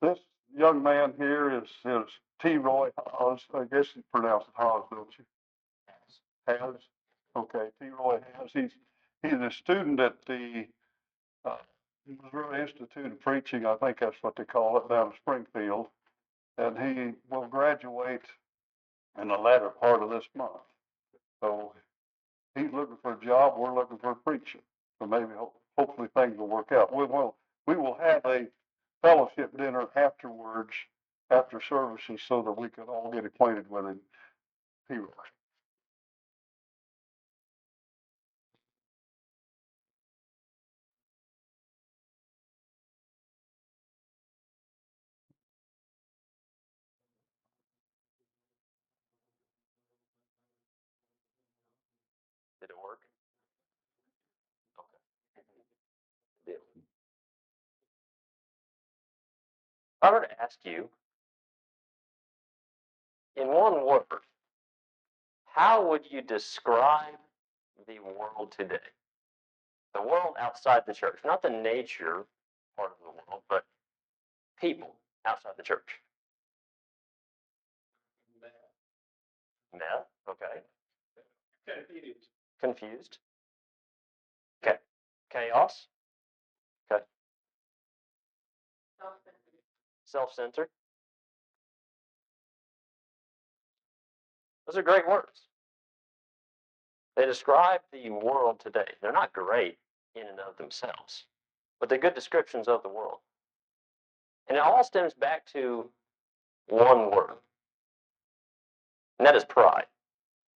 This young man here is T. Roy Hawes. I guess you pronounce it Hawes, don't you? Has. Okay, T. Roy Has. He's a student at the uh, Missouri Institute of Preaching. I think that's what they call it down in Springfield, and he will graduate in the latter part of this month. So he's looking for a job. We're looking for a preacher. So maybe hopefully things will work out. We will have a fellowship dinner afterwards, after services, so that we can all get acquainted with him. He was. Did it work? Okay. Did. If I were to ask you, in one word, how would you describe the world today? The world outside the church, not the nature part of the world, but people outside the church. Meth, okay. Confused. Okay. Chaos. Okay. Self-centered. Those are great words. They describe the world today. They're not great in and of themselves, but they're good descriptions of the world. And it all stems back to one word, and that is pride.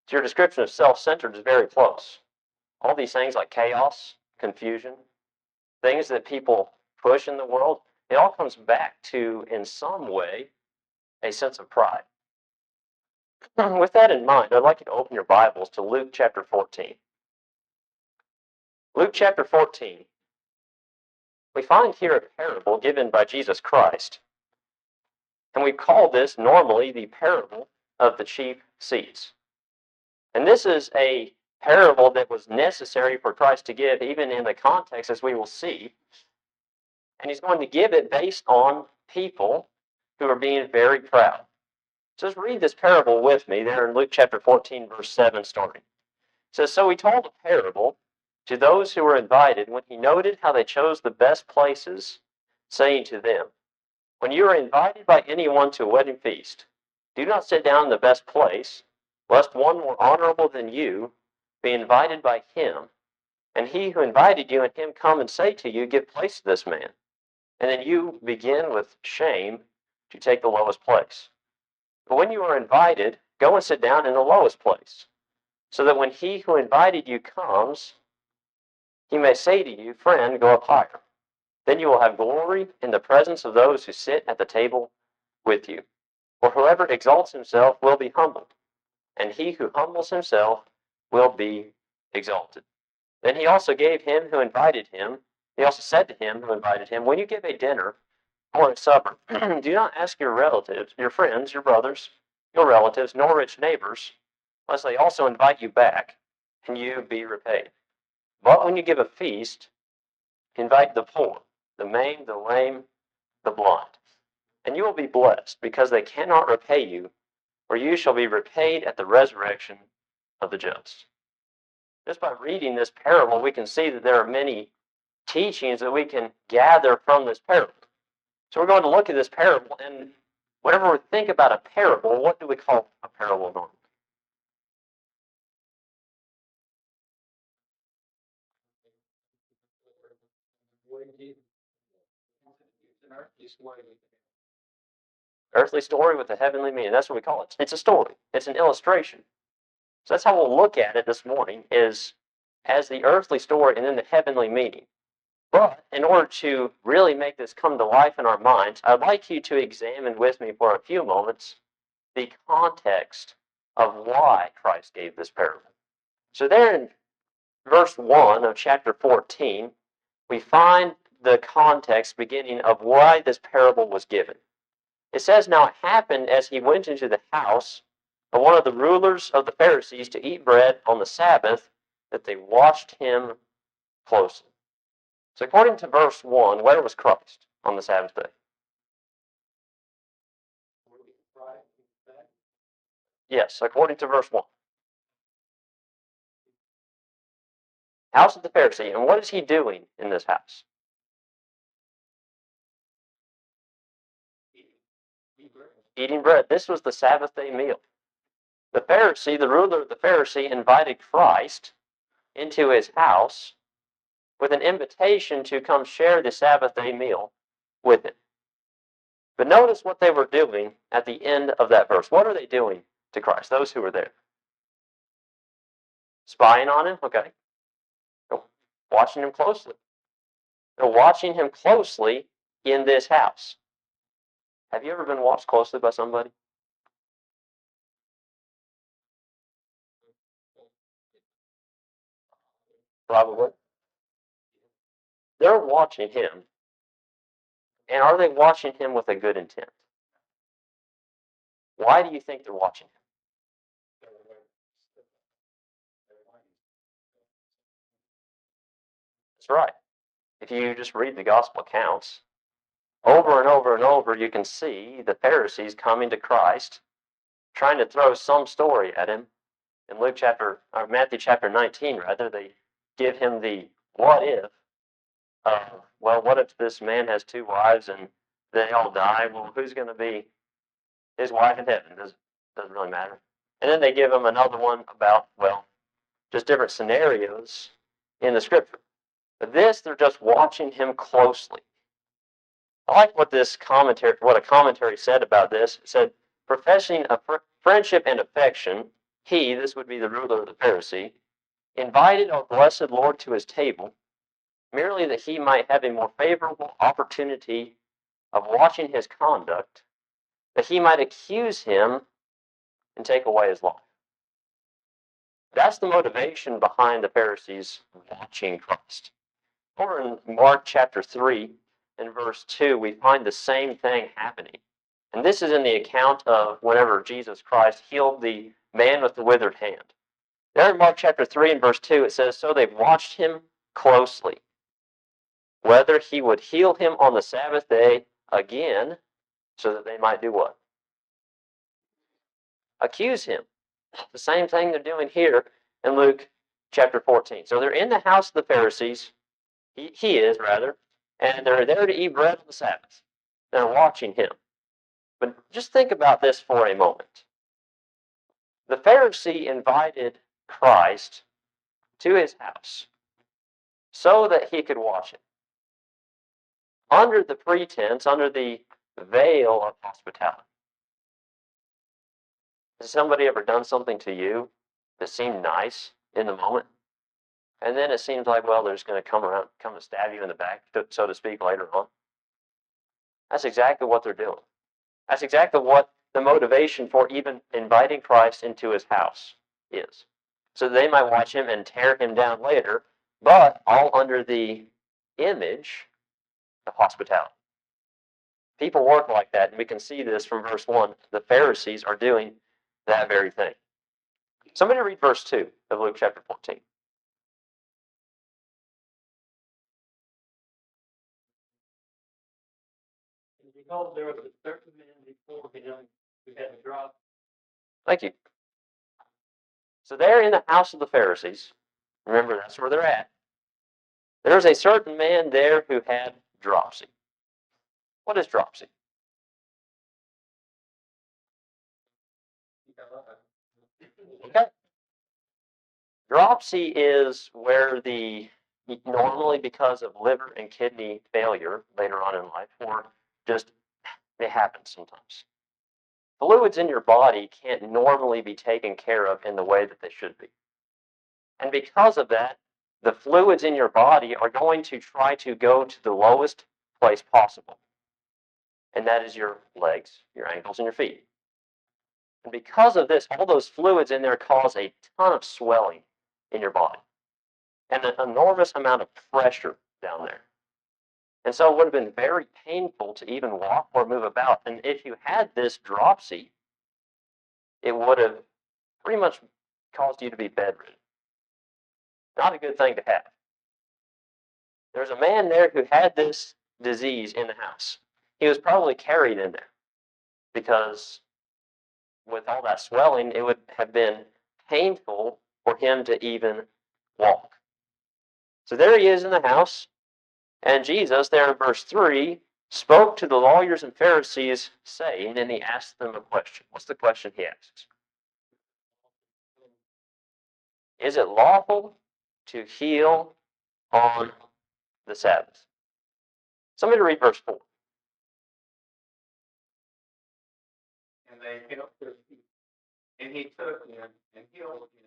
So your description of self-centered is very close. All these things like chaos, confusion, things that people push in the world, it all comes back to, in some way, a sense of pride. With that in mind, I'd like you to open your Bibles to Luke chapter 14. Luke chapter 14. We find here a parable given by Jesus Christ, and we call this normally the parable of the cheap seats. And this is a parable that was necessary for Christ to give, even in the context, as we will see. And he's going to give it based on people who are being very proud. So just read this parable with me there in Luke chapter 14, verse 7 starting. It says, "So he told a parable to those who were invited when he noted how they chose the best places, saying to them, when you are invited by anyone to a wedding feast, do not sit down in the best place, lest one more honorable than you be invited by him, and he who invited you and him come and say to you, give place to this man. And then you begin with shame to take the lowest place. But when you are invited, go and sit down in the lowest place, so that when he who invited you comes, he may say to you, friend, go up higher. Then you will have glory in the presence of those who sit at the table with you. For whoever exalts himself will be humbled, and he who humbles himself will be exalted. Then he also gave him who invited him, he also said to him who invited him, when you give a dinner or a supper, do not ask your relatives, your friends, your brothers, your relatives, nor rich neighbors, lest they also invite you back, and you be repaid. But when you give a feast, invite the poor, the maimed, the lame, the blind, and you will be blessed, because they cannot repay you, for you shall be repaid at the resurrection of the just." Just by reading this parable, we can see that there are many teachings that we can gather from this parable. So we're going to look at this parable, and whenever we think about a parable, what do we call a parable normally? Earthly story with a heavenly meaning. That's what we call it. It's a story. It's an illustration. So that's how we'll look at it this morning, is as the earthly story and then the heavenly meaning. But in order to really make this come to life in our minds, I'd like you to examine with me for a few moments the context of why Christ gave this parable. So there in verse 1 of chapter 14, we find the context beginning of why this parable was given. It says, now it happened as he went into the house of one of the rulers of the Pharisees to eat bread on the Sabbath, that they watched him closely. So according to verse 1, where was Christ on the Sabbath day? Yes, according to verse 1. House of the Pharisee. And what is he doing in this house? Eating bread. This was the Sabbath day meal. The Pharisee, the ruler of the Pharisee, invited Christ into his house with an invitation to come share the Sabbath day meal with him. But notice what they were doing at the end of that verse. What are they doing to Christ, those who were there? Spying on him? Okay. Watching him closely. They're watching him closely in this house. Have you ever been watched closely by somebody? Probably. They're watching him. And are they watching him with a good intent? Why do you think they're watching him? That's right. If you just read the gospel accounts, over and over and over, you can see the Pharisees coming to Christ, trying to throw some story at him. In Matthew chapter 19, rather, they give him the what if. Well, what if this man has two wives and they all die? Well, who's going to be his wife in heaven? Doesn't really matter. And then they give him another one about, well, just different scenarios in the scripture. But this, they're just watching him closely. I like what a commentary said about this. It said, professing a friendship and affection, he, this would be the ruler of the Pharisee, invited our blessed Lord to his table, merely that he might have a more favorable opportunity of watching his conduct, that he might accuse him and take away his life. That's the motivation behind the Pharisees watching Christ. Over in Mark chapter 3 and verse 2, we find the same thing happening. And this is in the account of whenever Jesus Christ healed the man with the withered hand. There in Mark chapter 3 and verse 2, it says, so they've watched him closely, whether he would heal him on the Sabbath day again, so that they might do what? Accuse him. The same thing they're doing here in Luke chapter 14. So they're in the house of the Pharisees. He is, rather. And they're there to eat bread on the Sabbath. They're watching him. But just think about this for a moment. The Pharisee invited Christ to his house so that he could watch him. Under the pretense, under the veil of hospitality. Has somebody ever done something to you that seemed nice in the moment? And then it seems like, well, they're just going to come and stab you in the back, so to speak, later on. That's exactly what they're doing. That's exactly what the motivation for even inviting Christ into his house is. So they might watch him and tear him down later, but all under the image of hospitality. People work like that, and we can see this from verse 1. The Pharisees are doing that very thing. Somebody read verse 2 of Luke chapter 14. Because there was a certain man before him who had a drought. Thank you. So they're in the house of the Pharisees. Remember, that's where they're at. There's a certain man there who had dropsy. What is dropsy? Okay. Dropsy is where normally because of liver and kidney failure later on in life, or just it happens sometimes. Fluids in your body can't normally be taken care of in the way that they should be. And because of that, the fluids in your body are going to try to go to the lowest place possible. And that is your legs, your ankles, and your feet. And because of this, all those fluids in there cause a ton of swelling in your body and an enormous amount of pressure down there. And so it would have been very painful to even walk or move about. And if you had this dropsy, it would have pretty much caused you to be bedridden. Not a good thing to have. There's a man there who had this disease in the house. He was probably carried in there because with all that swelling, it would have been painful for him to even walk. So there he is in the house, and Jesus, there in verse 3, spoke to the lawyers and Pharisees, saying, and he asked them a question. What's the question he asks? Is it lawful to heal on the Sabbath? Somebody read verse 4. And they held their peace. And he took him and healed him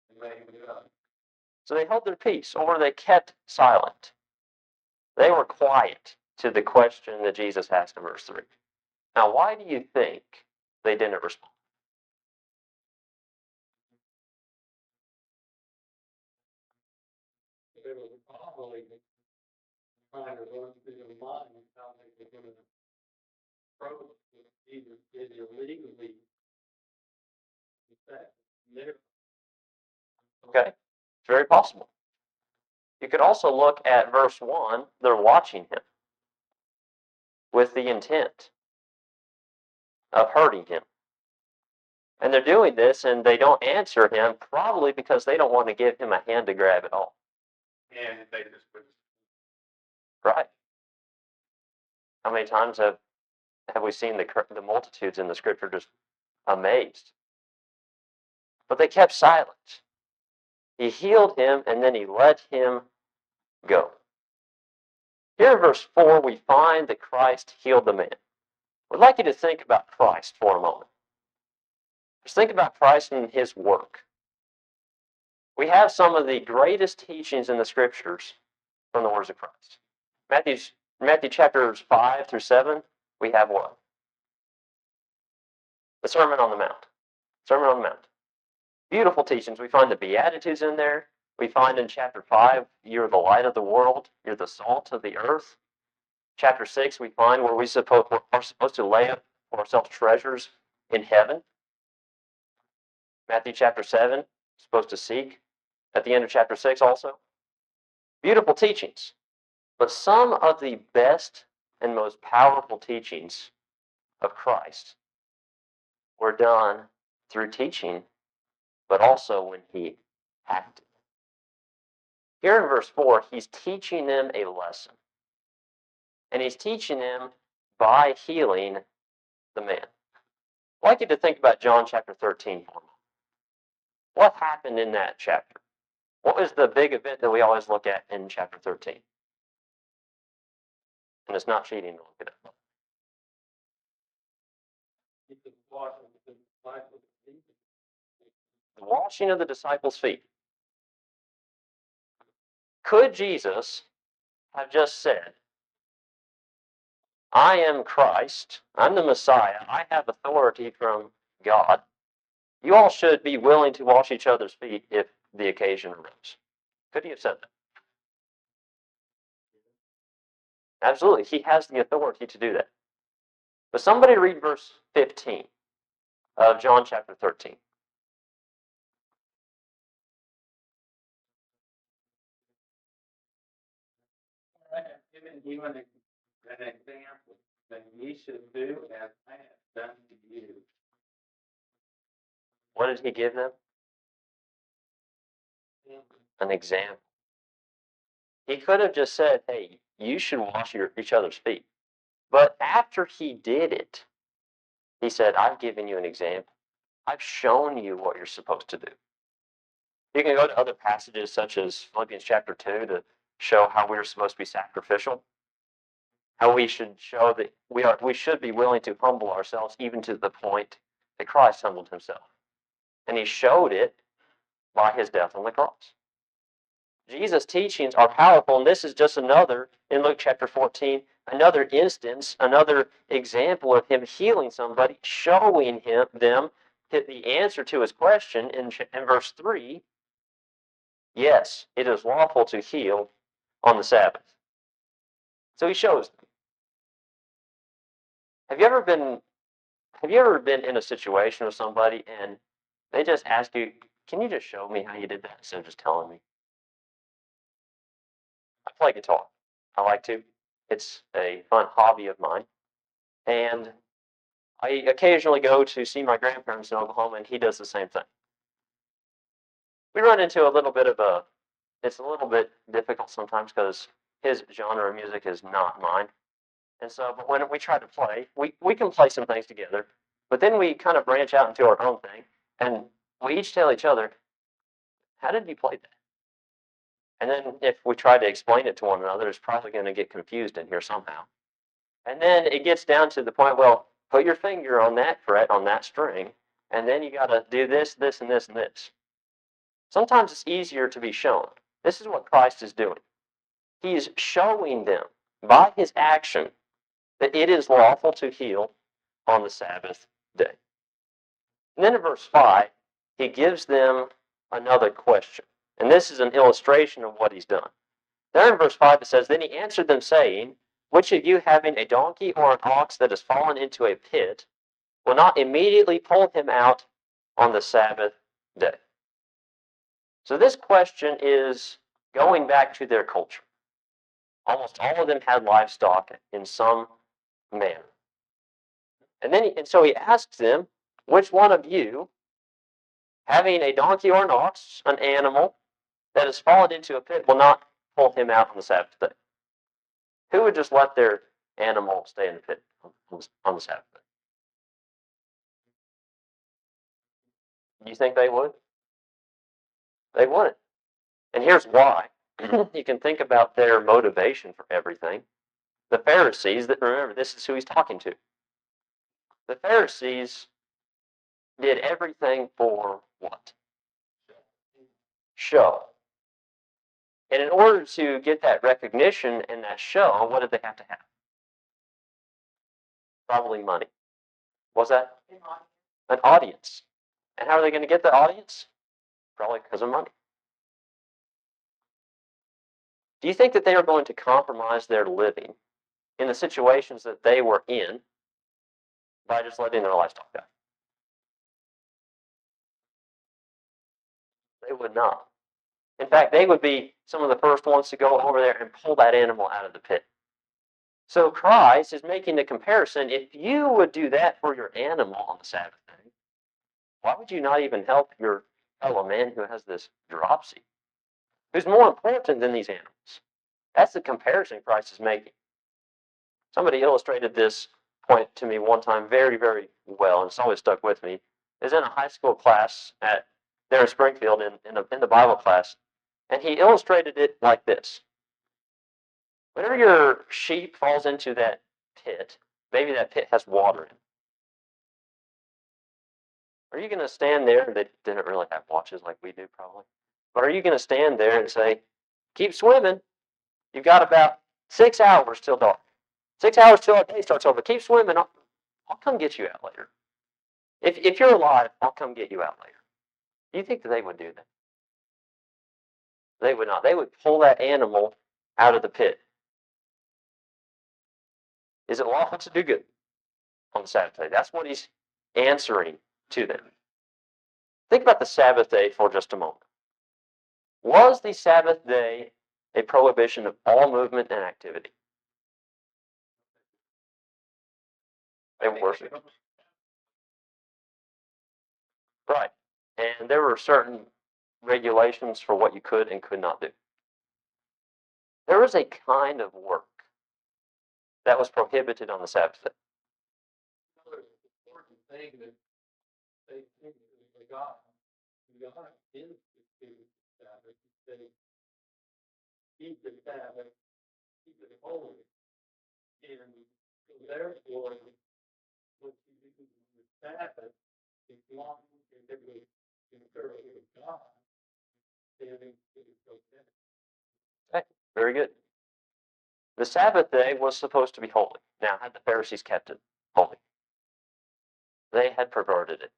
and made him well. So they held their peace, or they kept silent. They were quiet to the question that Jesus asked in verse 3. Now, why do you think they didn't respond? They were probably trying to run through their mind how they were going to approach what Jesus did illegally. Okay, it's very possible. You could also look at verse 1. They're watching him with the intent of hurting him. And they're doing this, and they don't answer him, probably because they don't want to give him a hand to grab at all. And they just put. Right. How many times have we seen the multitudes in the scripture just amazed? But they kept silent. He healed him, and then he let him go. Here in verse 4, we find that Christ healed the man. I'd like you to think about Christ for a moment. Just think about Christ and his work. We have some of the greatest teachings in the scriptures from the words of Christ. Matthew chapters 5 through 7, we have what? The Sermon on the Mount. Sermon on the Mount. Beautiful teachings. We find the Beatitudes in there. We find in chapter 5, you're the light of the world. You're the salt of the earth. Chapter 6, we find where we're supposed to lay up for ourselves treasures in heaven. Matthew chapter 7, supposed to seek. At the end of chapter 6 also. Beautiful teachings. But some of the best and most powerful teachings of Christ were done through teaching, but also when he acted. Here in verse 4, he's teaching them a lesson. And he's teaching them by healing the man. I'd like you to think about John chapter 13 for a moment. What happened in that chapter? What was the big event that we always look at in chapter 13? And it's not cheating to look it up. The washing of the disciples' feet. Could Jesus have just said, I am Christ, I'm the Messiah, I have authority from God. You all should be willing to wash each other's feet if the occasion arose. Could he have said that? Absolutely, he has the authority to do that. But somebody read verse 15 of John chapter 13. Giving you an example that ye should do as I have done to you. What did he give them? An example. He could have just said, hey, you should wash each other's feet. But after he did it, he said, I've given you an example. I've shown you what you're supposed to do. You can go to other passages such as Philippians chapter 2 to show how we're supposed to be sacrificial. How we should show that we should be willing to humble ourselves even to the point that Christ humbled himself. And he showed it by his death on the cross. Jesus' teachings are powerful, and this is just another, in Luke chapter 14, another instance, another example of him healing somebody, showing them the answer to his question in verse 3. Yes, it is lawful to heal on the Sabbath. So he shows them. Have you ever been in a situation with somebody and they just ask you, can you just show me how you did that instead of just telling me? I play guitar. I like to. It's a fun hobby of mine. And I occasionally go to see my grandparents in Oklahoma, and he does the same thing. We run into a little bit of it's a little bit difficult sometimes because his genre of music is not mine. And so, but when we try to play, we can play some things together, but then we kind of branch out into our own thing, and we each tell each other, how did you play that? And then if we try to explain it to one another, it's probably going to get confused in here somehow. And then it gets down to the point, well, put your finger on that fret, on that string, and then you got to do this, this, and this, and this. Sometimes it's easier to be shown. This is what Christ is doing. He is showing them by his action that it is lawful to heal on the Sabbath day. And then in verse 5, he gives them another question. And this is an illustration of what he's done. There in verse 5 it says, Then he answered them, saying, Which of you having a donkey or an ox that has fallen into a pit, will not immediately pull him out on the Sabbath day? So this question is going back to their culture. Almost all of them had livestock in some manner. And so he asks them, which one of you, having a donkey or an ox, an animal that has fallen into a pit, will not pull him out on the Sabbath day? Who would just let their animal stay in the pit on the Sabbath day? Do you think they would? They wouldn't. And here's why. You can think about their motivation for everything. The Pharisees, remember, this is who he's talking to. The Pharisees did everything for what? Show. And in order to get that recognition and that show, what did they have to have? Probably money. What's that? An audience. And how are they going to get the audience? Probably because of money. Do you think that they are going to compromise their living in the situations that they were in by just letting their livestock die? They would not. In fact, they would be some of the first ones to go over there and pull that animal out of the pit. So Christ is making the comparison. If you would do that for your animal on the Sabbath day, why would you not even help your fellow man who has this dropsy? Who's more important than these animals? That's the comparison Christ is making. Somebody illustrated this point to me one time very, very well, and it's always stuck with me. Is in a high school class there in Springfield in the Bible class, and he illustrated it like this. Whenever your sheep falls into that pit, maybe that pit has water in it. Are you going to stand there? They didn't really have watches like we do, probably. But are you going to stand there and say, keep swimming? You've got about 6 hours till dark. 6 hours till our day starts over. Keep swimming. I'll come get you out later. If you're alive, I'll come get you out later. Do you think that they would do that? They would not. They would pull that animal out of the pit. Is it lawful to do good on the Sabbath day? That's what he's answering to them. Think about the Sabbath day for just a moment. Was the Sabbath day a prohibition of all movement and activity? They worship. Right. And there were certain regulations for what you could and could not do. There was a kind of work that was prohibited on the Sabbath day. Another important thing that they think that God instituted Sabbath. They keep the Sabbath, keep it holy, and so therefore, what you do with the Sabbath, as long as it was in service of God, then it is okay. Okay, very good. The Sabbath day was supposed to be holy. Now, had the Pharisees kept it holy? They had perverted it.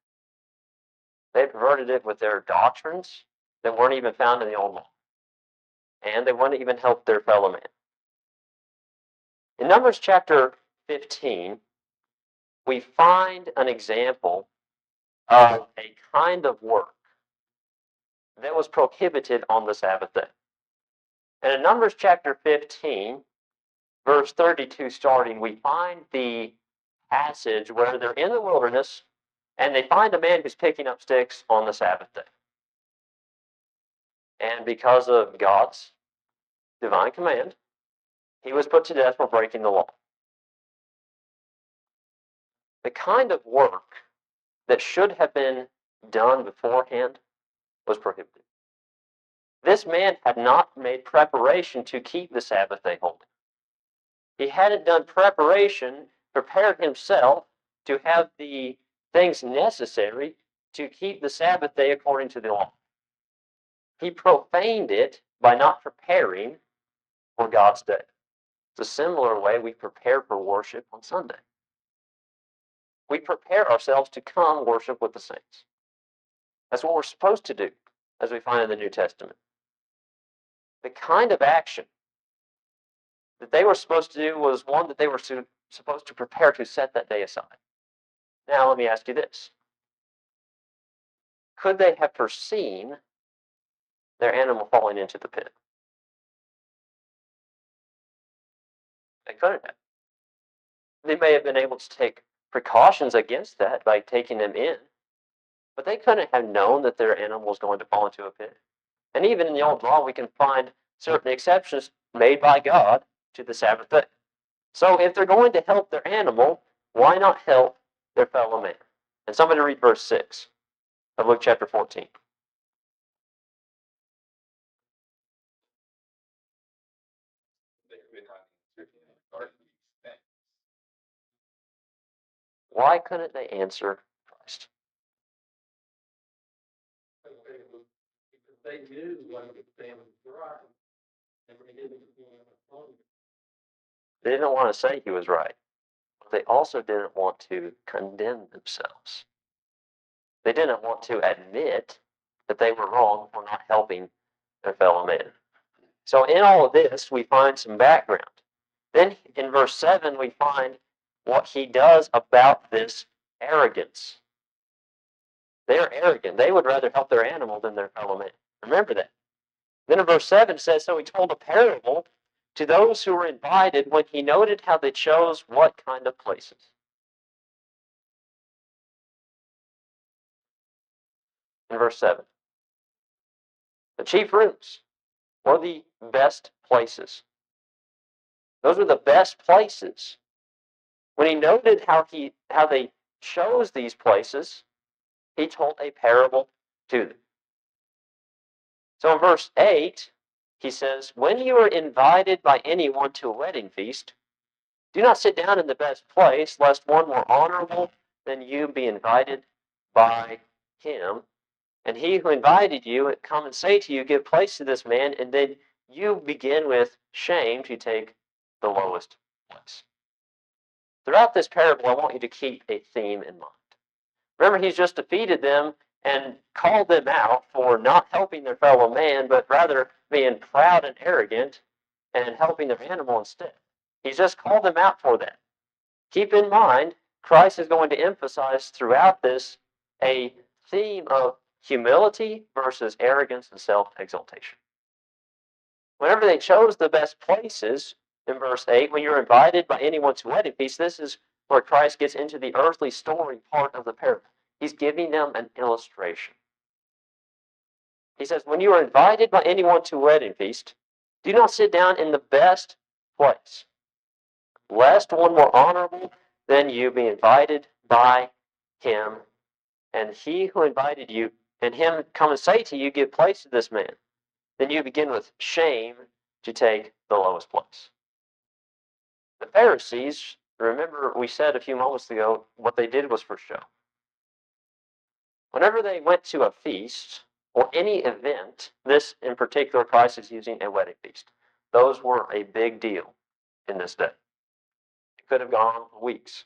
They had perverted it with their doctrines that weren't even found in the Old Law. And they wouldn't even help their fellow man. In Numbers chapter 15, we find an example of a kind of work that was prohibited on the Sabbath day. And in Numbers chapter 15, verse 32 starting, we find the passage where they're in the wilderness and they find a man who's picking up sticks on the Sabbath day. And because of God's divine command, he was put to death for breaking the law. The kind of work that should have been done beforehand was prohibited. This man had not made preparation to keep the Sabbath day holy. He hadn't done preparation, prepared himself to have the things necessary to keep the Sabbath day according to the law. He profaned it by not preparing for God's day. It's a similar way we prepare for worship on Sunday. We prepare ourselves to come worship with the saints. That's what we're supposed to do, as we find in the New Testament. The kind of action that they were supposed to do was one that they were supposed to prepare to set that day aside. Now, let me ask you this. Could they have foreseen their animal falling into the pit? They couldn't have. They may have been able to take precautions against that by taking them in, but they couldn't have known that their animal was going to fall into a pit. And even in the Old Law, we can find certain exceptions made by God to the Sabbath day. So if they're going to help their animal, why not help their fellow man? And somebody read verse 6 of Luke chapter 14. Why couldn't they answer Christ? Because they knew what the family was right, and they didn't want to. They didn't want to say he was right, but they also didn't want to condemn themselves. They didn't want to admit that they were wrong for not helping their fellow man. So in all of this, we find some background. Then in verse 7, we find what he does about this arrogance. They're arrogant. They would rather help their animal than their fellow man. Remember that. Then in verse 7 it says, so he told a parable to those who were invited when he noted how they chose what kind of places. In verse 7. The chief rooms were the best places. Those were the best places. When he noted how they chose these places, he told a parable to them. So in verse 8, he says, when you are invited by anyone to a wedding feast, do not sit down in the best place, lest one more honorable than you be invited by him. And he who invited you come and say to you, give place to this man, and then you begin with shame to take the lowest place. Throughout this parable, I want you to keep a theme in mind. Remember, he's just defeated them and called them out for not helping their fellow man, but rather being proud and arrogant and helping their animal instead. He's just called them out for that. Keep in mind, Christ is going to emphasize throughout this a theme of humility versus arrogance and self-exaltation. Whenever they chose the best places, in verse 8, when you're invited by anyone to wedding feast, this is where Christ gets into the earthly story part of the parable. He's giving them an illustration. He says, when you are invited by anyone to a wedding feast, do not sit down in the best place, lest one more honorable than you be invited by him, and he who invited you, and him come and say to you, give place to this man. Then you begin with shame to take the lowest place. The Pharisees, remember we said a few moments ago, what they did was for show. Whenever they went to a feast or any event, this in particular, Christ is using a wedding feast. Those were a big deal in this day. It could have gone on for weeks.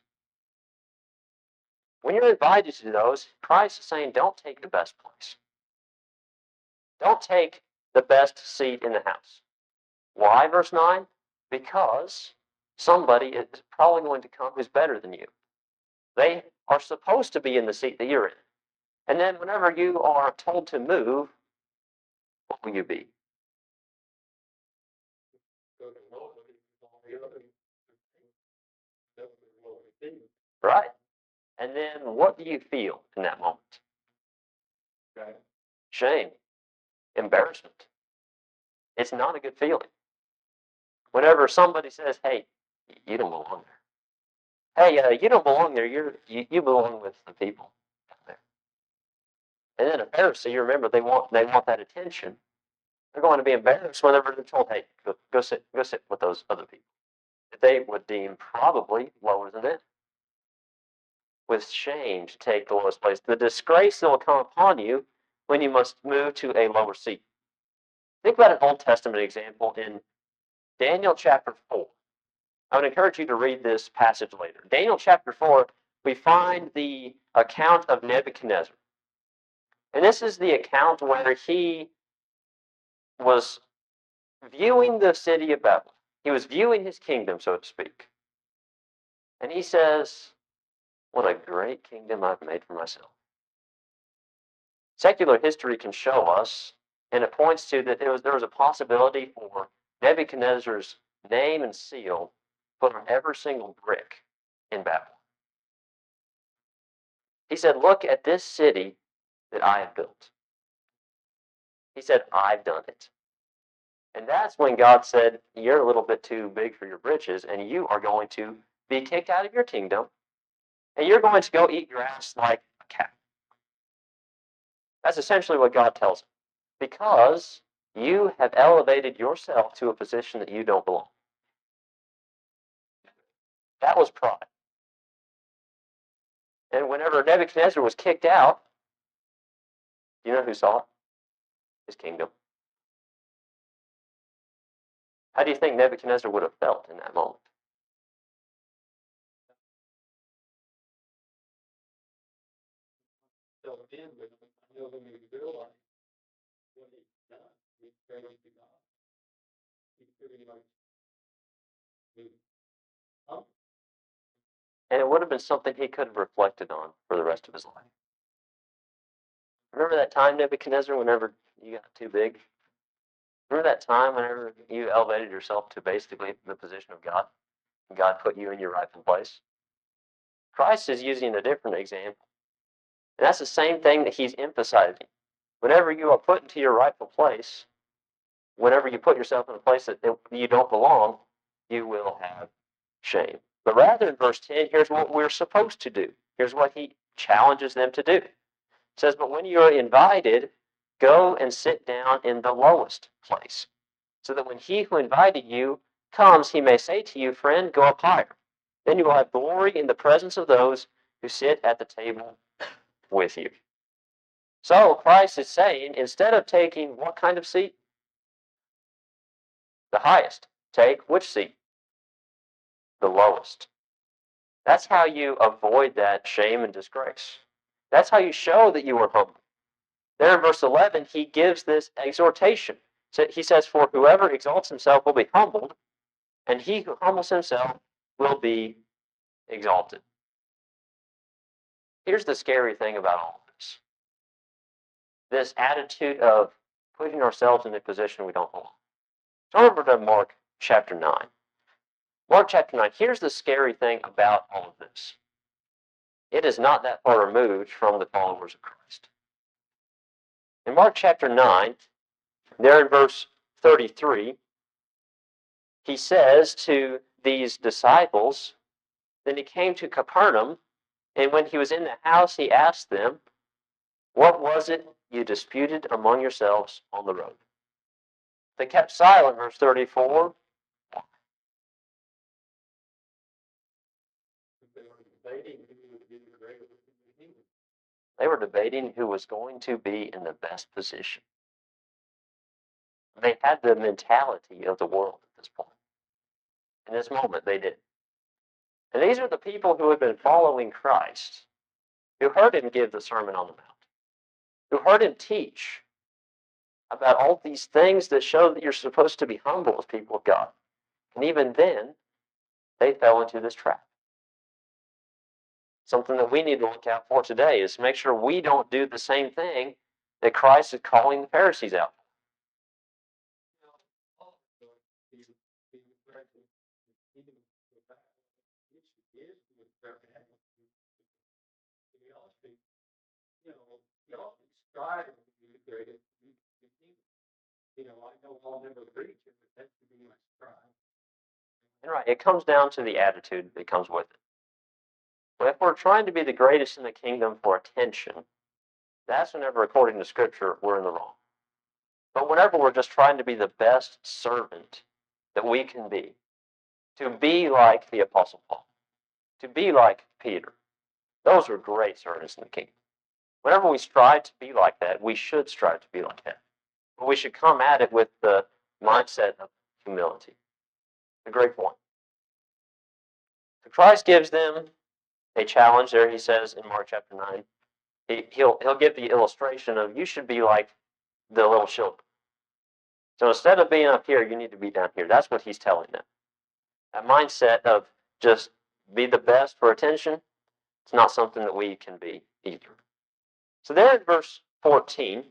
When you're invited to those, Christ is saying, don't take the best place. Don't take the best seat in the house. Why, verse 9? Because somebody is probably going to come who's better than you. They are supposed to be in the seat that you're in. And then whenever you are told to move, what will you be? right? And then what do you feel in that moment? Okay. Shame, embarrassment. It's not a good feeling. Whenever somebody says, "Hey, you don't belong there. Hey, you don't belong there. You belong with the people down there." And then a Pharisee, you remember, they want that attention. They're going to be embarrassed whenever they're told, "Hey, go sit with those other people," that they would deem probably lower than them. With shame to take the lowest place, the disgrace that will come upon you when you must move to a lower seat. Think about an Old Testament example in Daniel chapter 4. I would encourage you to read this passage later. Daniel chapter 4, we find the account of Nebuchadnezzar. And this is the account where he was viewing the city of Babylon. He was viewing his kingdom, so to speak. And he says, "What a great kingdom I've made for myself." Secular history can show us, and it points to that there was a possibility for Nebuchadnezzar's name and seal put on every single brick in Babylon. He said, "Look at this city that I have built." He said, "I've done it." And that's when God said, "You're a little bit too big for your britches, and you are going to be kicked out of your kingdom, and you're going to go eat grass like a cow." That's essentially what God tells him. Because you have elevated yourself to a position that you don't belong. That was pride. And whenever Nebuchadnezzar was kicked out, you know who saw it? His kingdom. How do you think Nebuchadnezzar would have felt in that moment? So then, I know when we realize what he's done, he's praying to God. He's pretty much moved up. And it would have been something he could have reflected on for the rest of his life. Remember that time, Nebuchadnezzar, whenever you got too big? Remember that time whenever you elevated yourself to basically the position of God? God put you in your rightful place? Christ is using a different example. And that's the same thing that he's emphasizing. Whenever you are put into your rightful place, whenever you put yourself in a place that you don't belong, you will have shame. But rather in verse 10, here's what we're supposed to do. Here's what he challenges them to do. It says, "But when you are invited, go and sit down in the lowest place, so that when he who invited you comes, he may say to you, 'Friend, go up higher.' Then you will have glory in the presence of those who sit at the table with you." So Christ is saying, instead of taking what kind of seat? The highest. Take which seat? The lowest. That's how you avoid that shame and disgrace. That's how you show that you are humble. There in verse 11, he gives this exhortation. So he says, "For whoever exalts himself will be humbled, and he who humbles himself will be exalted." Here's the scary thing about all of this. This attitude of putting ourselves in a position we don't belong. Turn over to Mark chapter 9. Mark chapter 9, here's the scary thing about all of this. It is not that far removed from the followers of Christ. In Mark chapter 9, there in verse 33, he says to these disciples, "Then he came to Capernaum, and when he was in the house, he asked them, 'What was it you disputed among yourselves on the road?' They kept silent," verse 34. They were debating who would be the greatest in the kingdom. They were debating who was going to be in the best position. They had the mentality of the world at this point. In this moment, they did. And these are the people who had been following Christ, who heard him give the Sermon on the Mount, who heard him teach about all these things that show that you're supposed to be humble as people of God. And even then, they fell into this trap. Something that we need to look out for today is make sure we don't do the same thing that Christ is calling the Pharisees out. I know I'll never reach it, but that could be my stride. And right, it comes down to the attitude that comes with it. But if we're trying to be the greatest in the kingdom for attention, that's whenever, according to Scripture, we're in the wrong. But whenever we're just trying to be the best servant that we can be, to be like the Apostle Paul, to be like Peter, those are great servants in the kingdom. Whenever we strive to be like that, we should strive to be like that. But we should come at it with the mindset of humility. A great point. So Christ gives them a challenge there, he says in Mark chapter 9. He'll give the illustration of you should be like the little children. So instead of being up here, you need to be down here. That's what he's telling them. That mindset of just be the best for attention, it's not something that we can be either. So there in verse 14,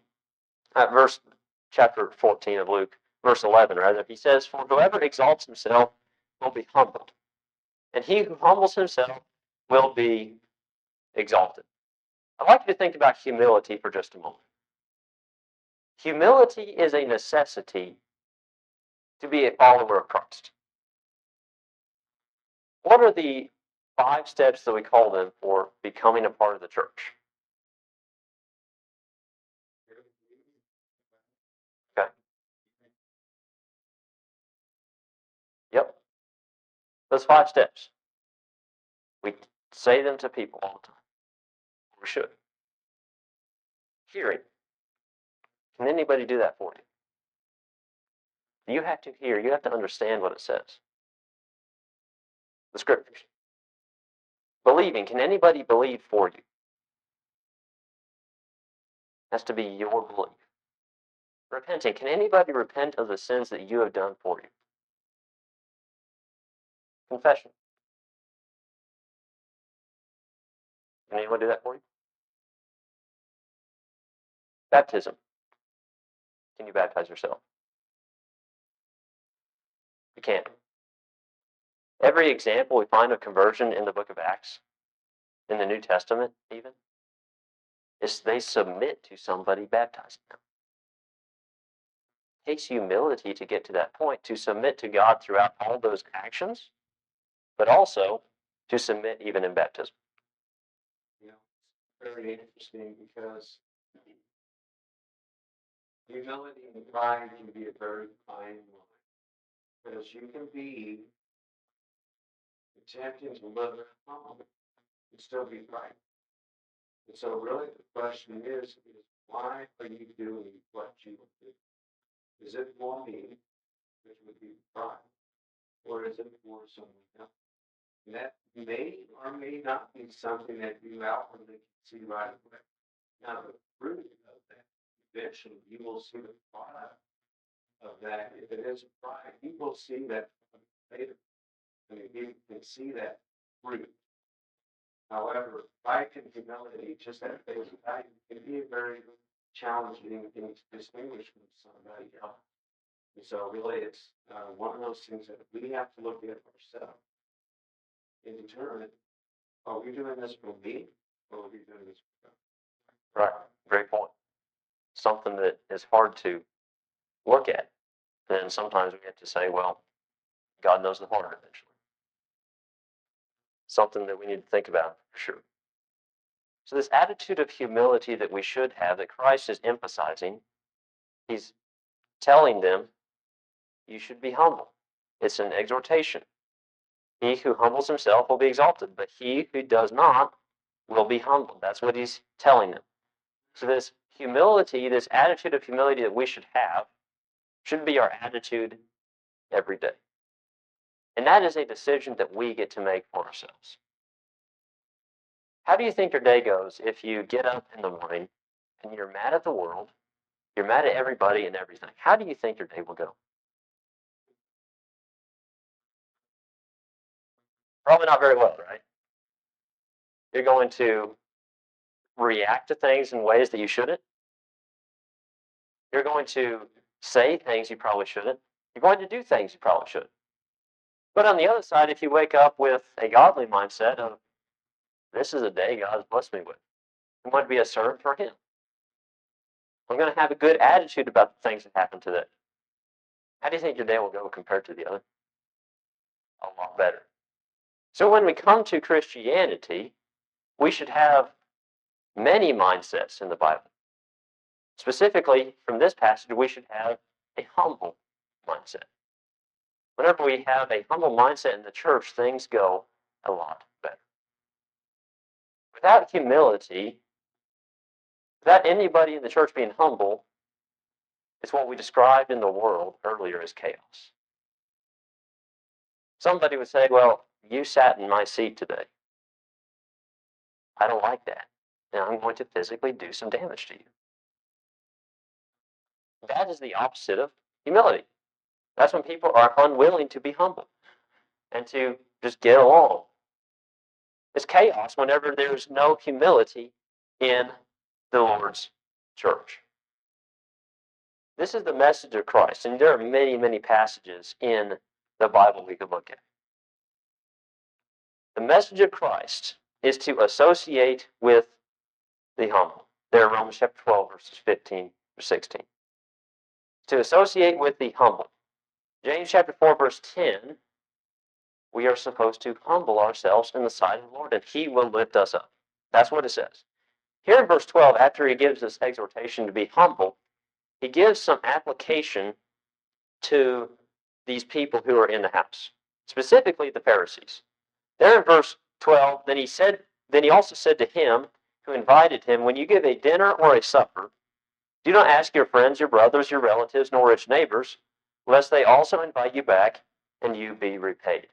chapter 14 of Luke, verse 11 rather, he says, "For whoever exalts himself will be humbled, and he who humbles himself will be exalted." I'd like you to think about humility for just a moment. Humility is a necessity to be a follower of Christ. What are the 5 steps that we call them for becoming a part of the church? Okay. Yep. Those 5 steps. We say them to people all the time. We should. Hearing. Can anybody do that for you? You have to hear. You have to understand what it says. The Scriptures. Believing. Can anybody believe for you? It has to be your belief. Repenting. Can anybody repent of the sins that you have done for you? Confession. Can anyone do that for you? Baptism. Can you baptize yourself? You can't. Every example we find of conversion in the book of Acts, in the New Testament even, is they submit to somebody baptizing them. It takes humility to get to that point, to submit to God throughout all those actions, but also to submit even in baptism. Very interesting because humility and pride can be a very fine line. Because you can be attempting to live humble and still be right. And so really the question is why are you doing what you do? Is it for me, which would be pride, or is it for someone else? And that may or may not be something that you outwardly can see right away. Now the fruit of that, eventually you will see the product of that. If it is a pride, you will see that later. I mean, you can see that fruit. However, pride and humility, just at face value, can be a very challenging thing to distinguish from somebody else. And so really it's one of those things that we have to look at ourselves and determine, are we doing this for me or are we doing this for God? Right. Great point. Something that is hard to look at. Then sometimes we have to say, well, God knows the heart eventually. Something that we need to think about for sure. So this attitude of humility that we should have, that Christ is emphasizing, he's telling them, you should be humble. It's an exhortation. He who humbles himself will be exalted, but he who does not will be humbled. That's what he's telling them. So this humility, this attitude of humility that we should have, should be our attitude every day. And that is a decision that we get to make for ourselves. How do you think your day goes if you get up in the morning and you're mad at the world, you're mad at everybody and everything? How do you think your day will go? Probably not very well, right? You're going to react to things in ways that you shouldn't. You're going to say things you probably shouldn't. You're going to do things you probably shouldn't. But on the other side, if you wake up with a godly mindset of, this is a day God has blessed me with, I'm going to be a servant for Him. I'm going to have a good attitude about the things that happen today. How do you think your day will go compared to the other? A lot better. So when we come to Christianity, we should have many mindsets in the Bible. Specifically, from this passage, we should have a humble mindset. Whenever we have a humble mindset in the church, things go a lot better. Without humility, without anybody in the church being humble, it's what we described in the world earlier as chaos. Somebody would say, well, you sat in my seat today. I don't like that. Now I'm going to physically do some damage to you. That is the opposite of humility. That's when people are unwilling to be humble and to just get along. It's chaos whenever there's no humility in the Lord's church. This is the message of Christ, and there are many, many passages in the Bible we could look at. The message of Christ is to associate with the humble. There in Romans chapter 12, verses 15 to 16. To associate with the humble. James chapter 4, verse 10, we are supposed to humble ourselves in the sight of the Lord, and He will lift us up. That's what it says. Here in verse 12, after he gives this exhortation to be humble, he gives some application to these people who are in the house, specifically the Pharisees. There in verse 12, then he also said to him who invited him, when you give a dinner or a supper, do not ask your friends, your brothers, your relatives, nor rich neighbors, lest they also invite you back and you be repaid.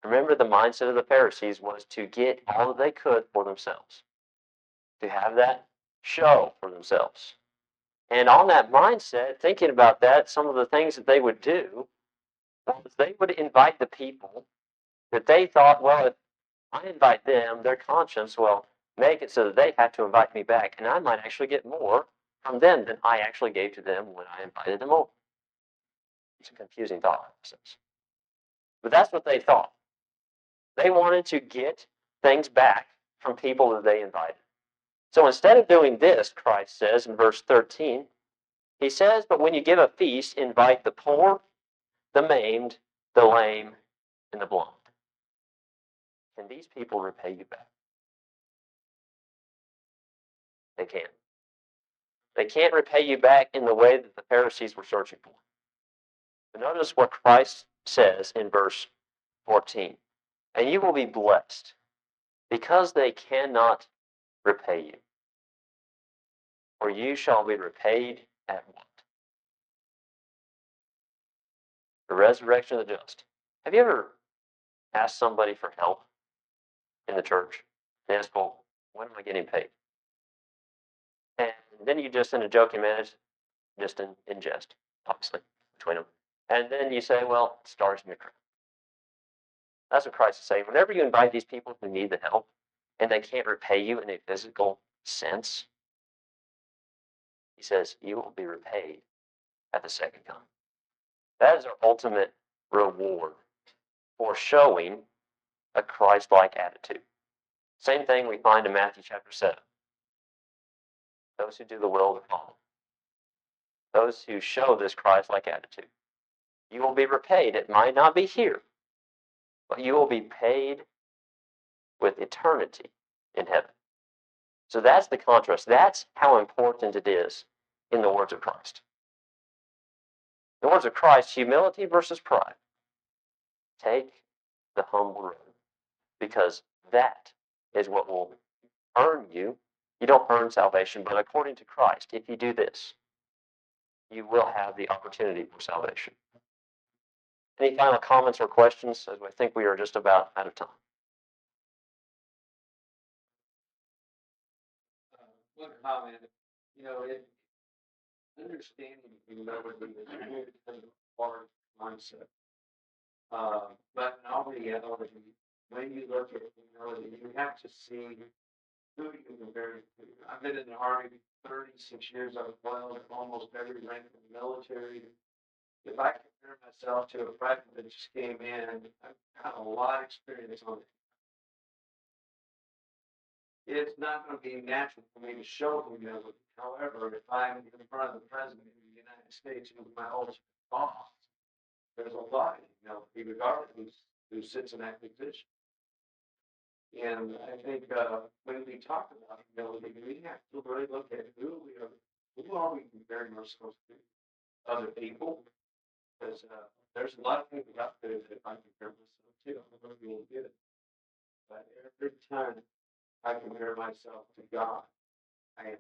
Remember, the mindset of the Pharisees was to get all that they could for themselves, to have that show for themselves. And on that mindset, thinking about that, some of the things that they would do was they would invite the people that they thought, well, if I invite them, their conscience will make it so that they have to invite me back, and I might actually get more from them than I actually gave to them when I invited them over. It's a confusing thought process. But that's what they thought. They wanted to get things back from people that they invited. So instead of doing this, Christ says in verse 13, he says, but when you give a feast, invite the poor, the maimed, the lame, and the blind. Can these people repay you back? They can't. They can't repay you back in the way that the Pharisees were searching for. But notice what Christ says in verse 14. And you will be blessed because they cannot repay you. For you shall be repaid at what? The resurrection of the just. Have you ever asked somebody for help in the church? And asked, well, when am I getting paid? And then you just, in a joking manner, just in jest, obviously, between them. And then you say, well, stars in your crown. That's what Christ is saying. Whenever you invite these people who need the help, and they can't repay you in a physical sense, he says, you will be repaid at the second coming. That is our ultimate reward for showing a Christ-like attitude. Same thing we find in Matthew chapter 7. Those who do the will of the Father. Those who show this Christ-like attitude. You will be repaid. It might not be here, but you will be paid with eternity in heaven. So that's the contrast. That's how important it is in the words of Christ. In the words of Christ, humility versus pride. Take the humble road, because that is what will earn you. You don't earn salvation, but according to Christ, if you do this, you will have the opportunity for salvation. Any final comments or questions? As I think we are just about out of time. One comment, understanding humility is a very hard concept. But in all reality, when you look at humility, you have to see who you compare it to. I've been in the Army 36 years. I've flown almost every rank in the military. If I compare myself to a private that just came in, I've had a lot of experience on it. it's not gonna be natural for me to show humility. However, if I'm in front of the President of the United States, who's my ultimate boss, there's a lot of humility regardless who sits in that position. And I think, when we talk about humility, we have to really look at who are we comparing ourselves to? Other people? Because, there's a lot of people out there that I compare myself to, I'm gonna be able to get it. But every time I compare myself to God, I am,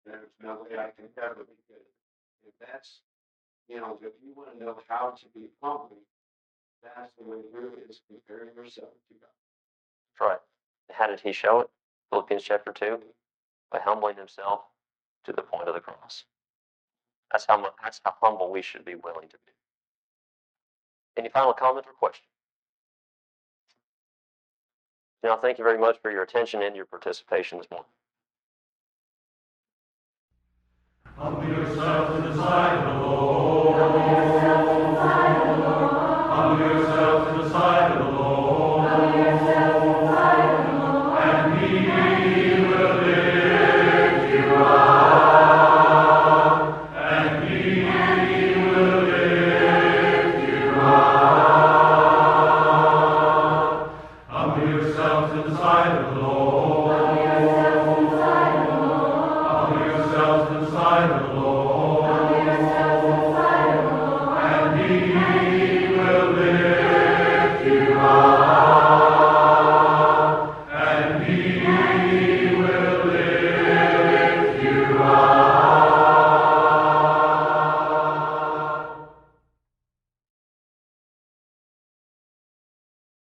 there's no way I can ever be good. If that's, if you wanna know how to be humble, that's the way to do it, is comparing yourself to God. That's right. How did he show it? Philippians chapter 2, by humbling himself to the point of the cross. That's how humble we should be willing to be. Any final comment or question? Now, thank you very much for your attention and your participation this morning. Humble yourselves in the sight of